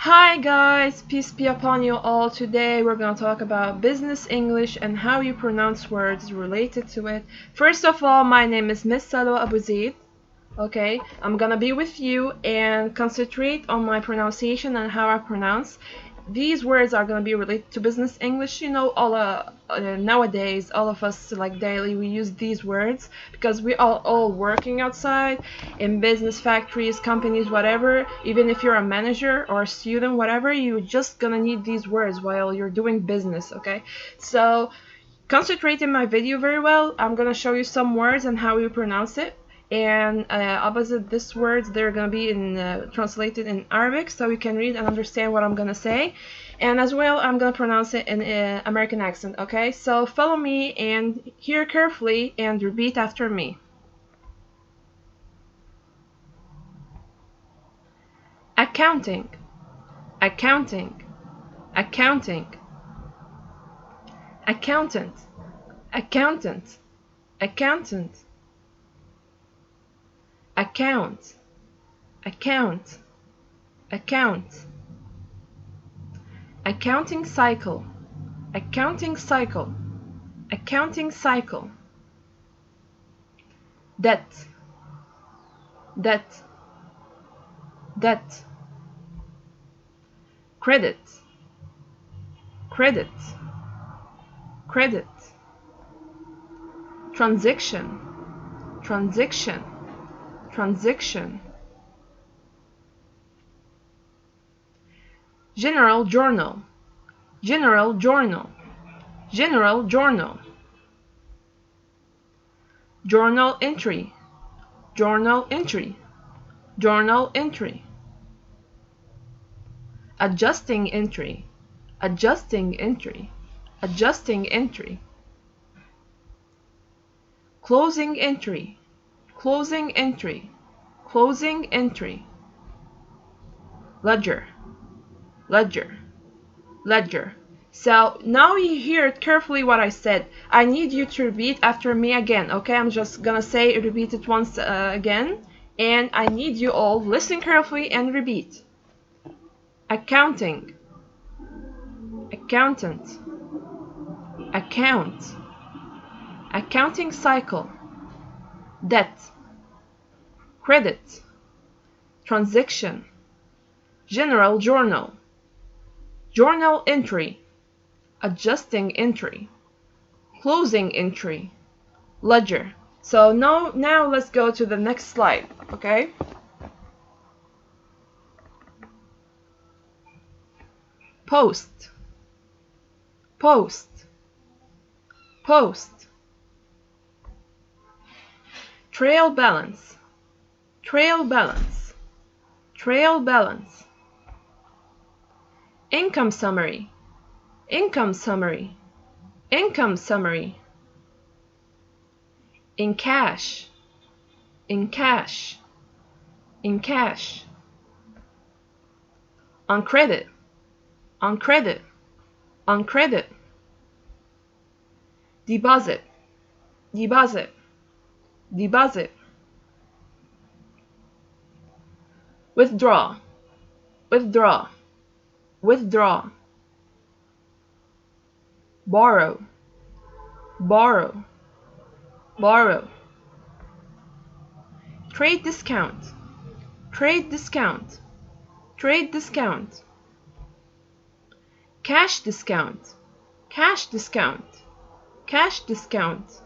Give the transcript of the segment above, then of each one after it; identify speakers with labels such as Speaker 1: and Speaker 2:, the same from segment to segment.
Speaker 1: Hi guys, peace be upon you all. Today we're going to talk about business English and how you pronounce words related to it. First of all, my name is Miss Salwa Abu Zaid. Okay, I'm gonna be with you and concentrate on my pronunciation and how I pronounce. These words are gonna be related to business English. You know, nowadays, all of us like daily, we use these words because we are all working outside in business factories, companies, whatever. Even if you're a manager or a student, whatever, you're just gonna need these words while you're doing business. Okay, so concentrate in my video very well. I'm gonna show you some words and how you pronounce it. And opposite these words, they're gonna be translated in Arabic, so you can read and understand what I'm gonna say. And as well, I'm gonna pronounce it in American accent. Okay, so follow me and hear carefully and repeat after me. Accounting, accounting, accounting. Accountant, accountant, accountant. Account, account, account. Accounting cycle, accounting cycle, accounting cycle. Debt, debt, debt. Credit, credit, credit. Transaction, transaction, transaction. General journal, general journal, general journal. Journal entry, journal entry, journal entry. Adjusting entry, adjusting entry, adjusting entry. Closing entry, closing entry, closing entry. Ledger, ledger, ledger. So now you hear carefully what I said. I need you to repeat after me again, okay? I'm just gonna say repeat it once again, and I need you all listen carefully and repeat. Accounting, accountant, account, accounting cycle, debt, credit, transaction, general journal, journal entry, adjusting entry, closing entry, ledger. So now let's go to the next slide, okay? Post, post, post. Trail balance, trail balance, trail balance. Income summary, income summary, income summary. In cash, in cash, in cash. On credit, on credit, on credit. Deposit, deposit, deposit. Withdraw, withdraw, withdraw. Borrow, borrow, borrow. Trade discount, trade discount, trade discount. Cash discount, cash discount, cash discount.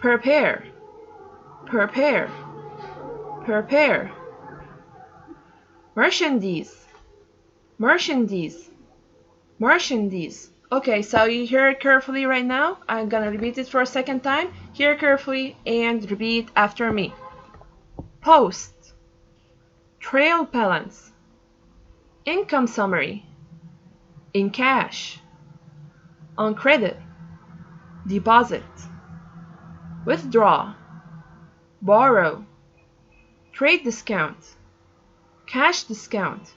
Speaker 1: Prepare, prepare, prepare. Merchandise, merchandise, merchandise. Okay, so you hear it carefully right now. I'm gonna repeat it for a second time. Hear carefully and repeat after me. Post, trail balance, income summary, in cash, on credit, deposit, withdraw, borrow, trade discount, cash discount,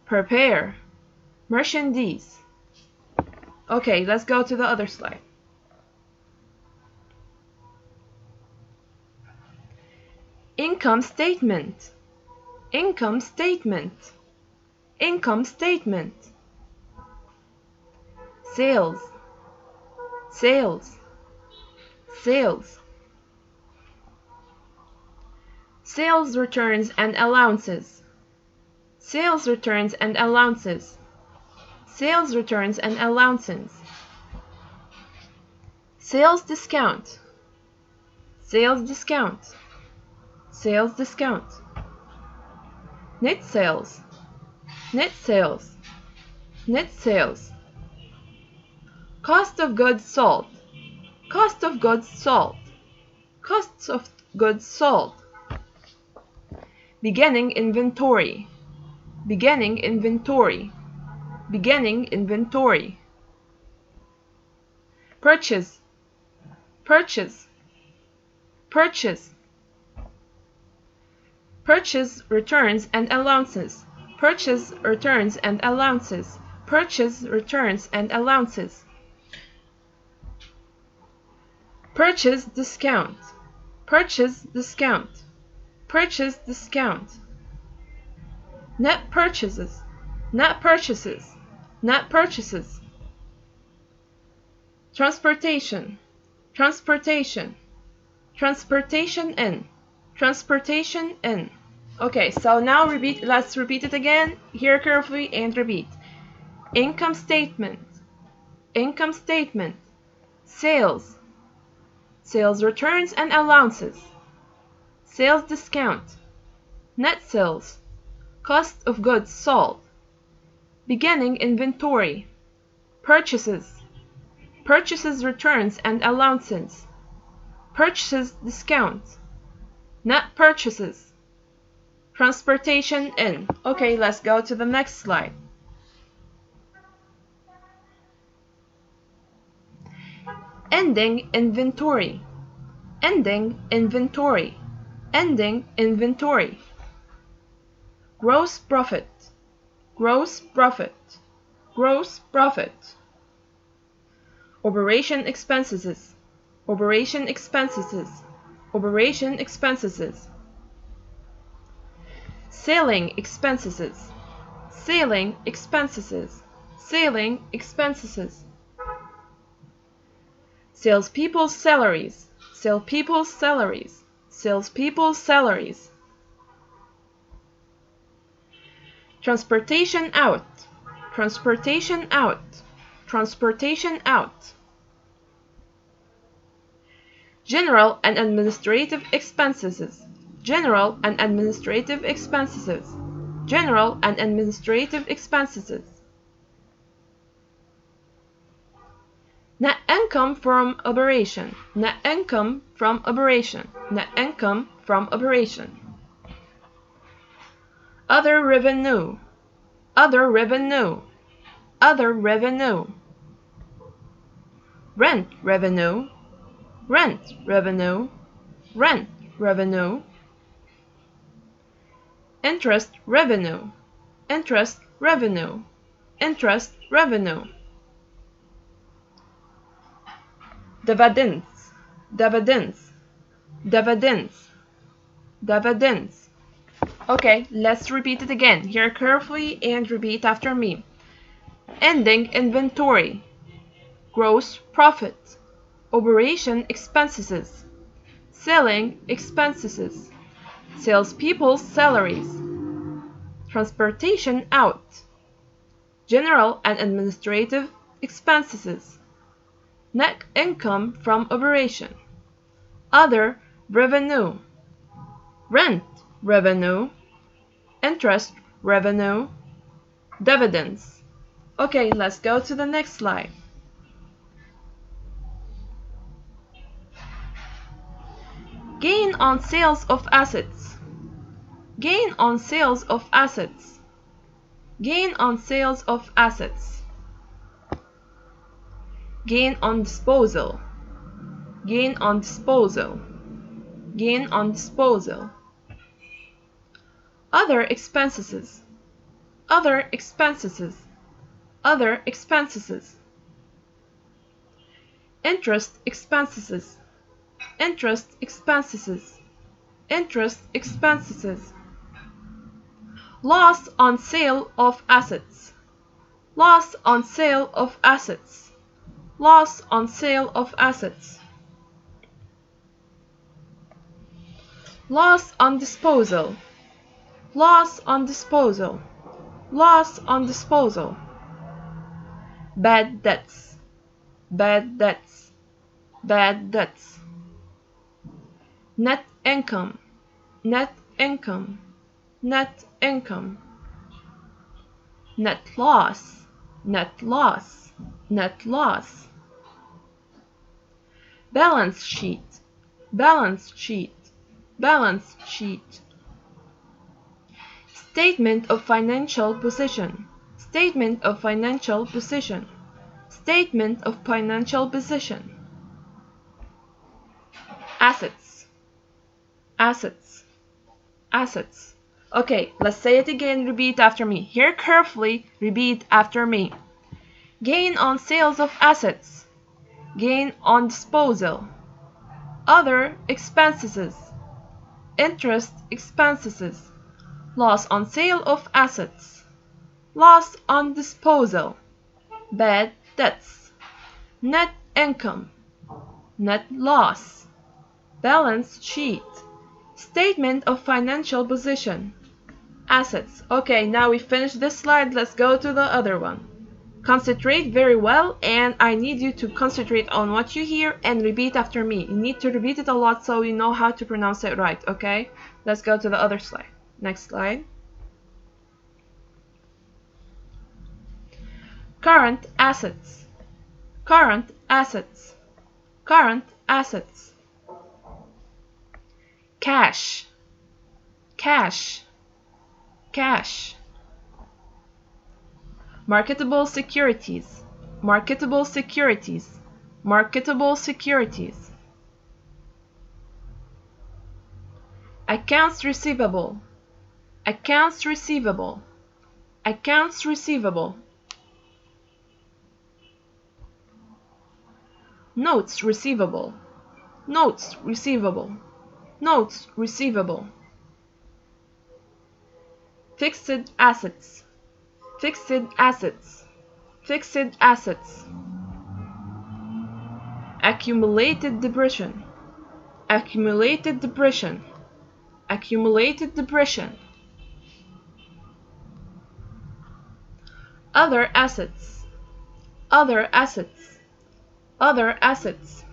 Speaker 1: prepare, merchandise. Okay, let's go to the other slide. Income statement, income statement, income statement. Sales, sales, sales. Sales returns and allowances, sales returns and allowances, sales returns and allowances. Sales discount, sales discount, sales discount. Net sales, net sales, net sales. Cost of goods sold, cost of goods sold, costs of goods sold. Beginning inventory, beginning inventory, beginning inventory. Purchase, purchase, purchase. Purchase returns and allowances, purchase returns and allowances, purchase returns and allowances. Purchase discount, purchase discount, purchase discount. Net purchases, net purchases, net purchases. Transportation, transportation, transportation in, transportation in. Okay, so now let's repeat it again. Hear carefully and repeat. Income statement, income statement. Sales, sales returns and allowances, sales discount, net sales, cost of goods sold, beginning inventory, purchases, purchases returns and allowances, purchases discount, net purchases, transportation in. Okay, let's go to the next slide. Ending inventory, ending inventory, ending inventory. Gross profit, gross profit, gross profit. Operation expenses, operation expenses, operation expenses. Selling expenses, selling expenses, selling expenses. Salespeople's salaries, salespeople's salaries, salespeople's salaries. Transportation out, transportation out, transportation out. General and administrative expenses, general and administrative expenses, general and administrative expenses. Net income from operation, net income from operation, net income from operation. Other revenue, other revenue, other revenue. Rent revenue, rent revenue, rent revenue. Interest revenue, interest revenue, interest revenue. Dividends, dividends, dividends, dividends. Okay, let's repeat it again. Hear carefully and repeat after me. Ending inventory, gross profit, operation expenses, selling expenses, salespeople's salaries, transportation out, general and administrative expenses. Net income from operation, other revenue, rent revenue, interest revenue, dividends. Okay, let's go to the next slide. Gain on sales of assets, gain on sales of assets, gain on sales of assets. Gain on disposal, gain on disposal, gain on disposal. Other expenses, other expenses, other expenses. Interest expenses, interest expenses, interest expenses. Loss on sale of assets. Loss on sale of assets. Loss on sale of assets. Loss on disposal. Loss on disposal. Loss on disposal. Bad debts. Bad debts. Bad debts. Net income. Net income. Net income. Net loss. Net loss. Net loss. Balance sheet. Balance sheet. Balance sheet. Statement of financial position. Statement of financial position. Statement of financial position. Assets. Assets. Assets. Okay, let's say it again. Repeat after me. Hear carefully. Repeat after me. Gain on sales of assets. Gain on disposal. Other expenses. Interest expenses. Loss on sale of assets. Loss on disposal. Bad debts. Net income. Net loss. Balance sheet. Statement of financial position. Assets. Okay, now we finished this slide. Let's go to the other one. Concentrate very well, and I need you to concentrate on what you hear and repeat after me. You need to repeat it a lot so you know how to pronounce it right, okay? Let's go to the other slide. Next slide. Current assets. Current assets. Current assets. Cash. Cash. Cash. Marketable securities. Marketable securities. Marketable securities. Accounts receivable. Accounts receivable. Accounts receivable. Notes receivable. Notes receivable. Notes receivable. Fixed assets. Fixed assets. Fixed assets. Accumulated depression. Accumulated depression. Accumulated depression. Other assets. Other assets. Other assets.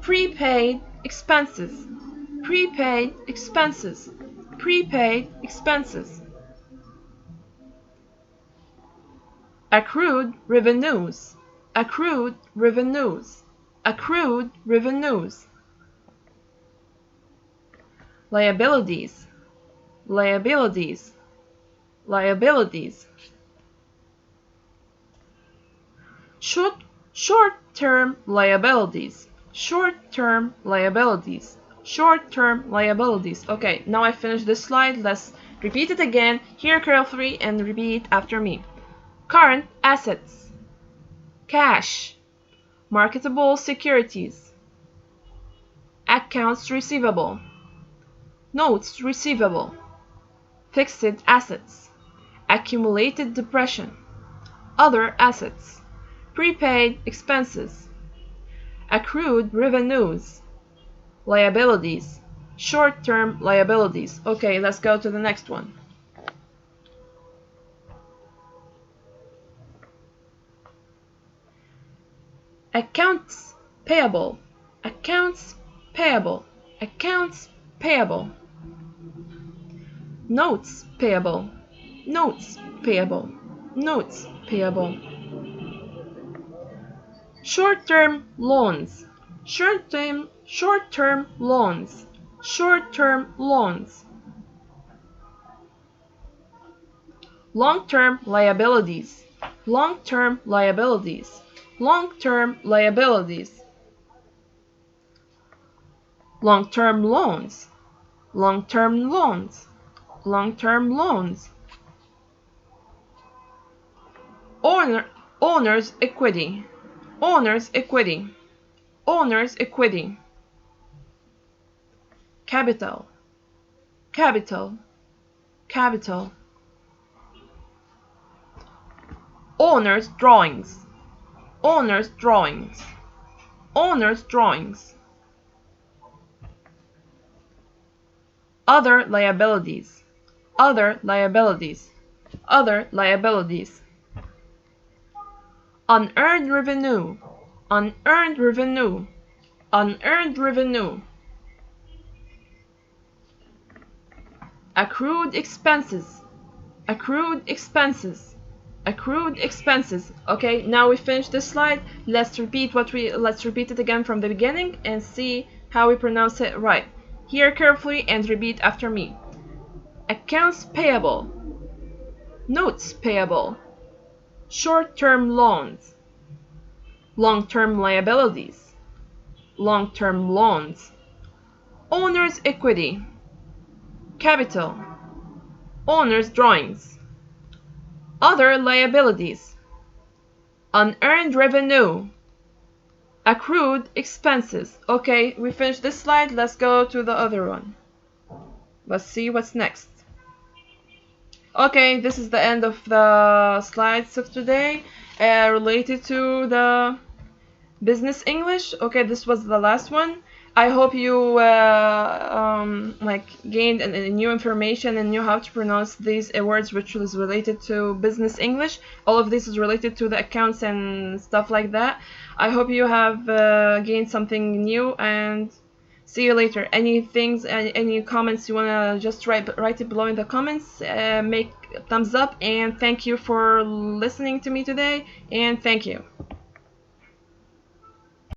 Speaker 1: Prepaid expenses. Prepaid expenses. Prepaid expenses. Accrued revenues. Accrued revenues. Accrued revenues. Liabilities. Liabilities. Liabilities. Short-term liabilities. Short-term liabilities. Short-term liabilities. Okay, now I finished this slide. Let's repeat it again. Hear carefully and repeat after me. Current assets. Cash. Marketable securities. Accounts receivable. Notes receivable. Fixed assets. Accumulated depression. Other assets. Prepaid expenses. Accrued revenues. Liabilities. Short-term liabilities. Okay, let's go to the next one. Accounts payable. Accounts payable. Accounts payable. Notes payable. Notes payable. Notes payable. Short-term loans. Short-term loans. Short-term loans. Long-term liabilities. Long-term liabilities. Long-term liabilities. Long-term loans. Long-term loans. Long-term loans. Owner's equity. Owner's equity. Owner's equity. Capital. capital, capital. Owner's drawings, owner's drawings, owner's drawings. Other liabilities, other liabilities, other liabilities. Unearned revenue, unearned revenue, unearned revenue. Accrued expenses, accrued expenses, accrued expenses. Okay, now we finished this slide. Let's repeat it again from the beginning and see how we pronounce it right. Hear carefully and repeat after me. Accounts payable, notes payable, short-term loans, long-term liabilities, long-term loans, owner's equity, capital, owner's drawings, other liabilities, unearned revenue, accrued expenses. Okay, we finished this slide. Let's go to the other one. Let's see what's next. Okay, this is the end of the slides of today related to the business English. Okay, this was the last one. I hope you gained new information and knew how to pronounce these words which is related to business English. All of this is related to the accounts and stuff like that. I hope you have gained something new, and see you later. Any comments you wanna just write it below in the comments. Make a thumbs up, and thank you for listening to me today, and thank you.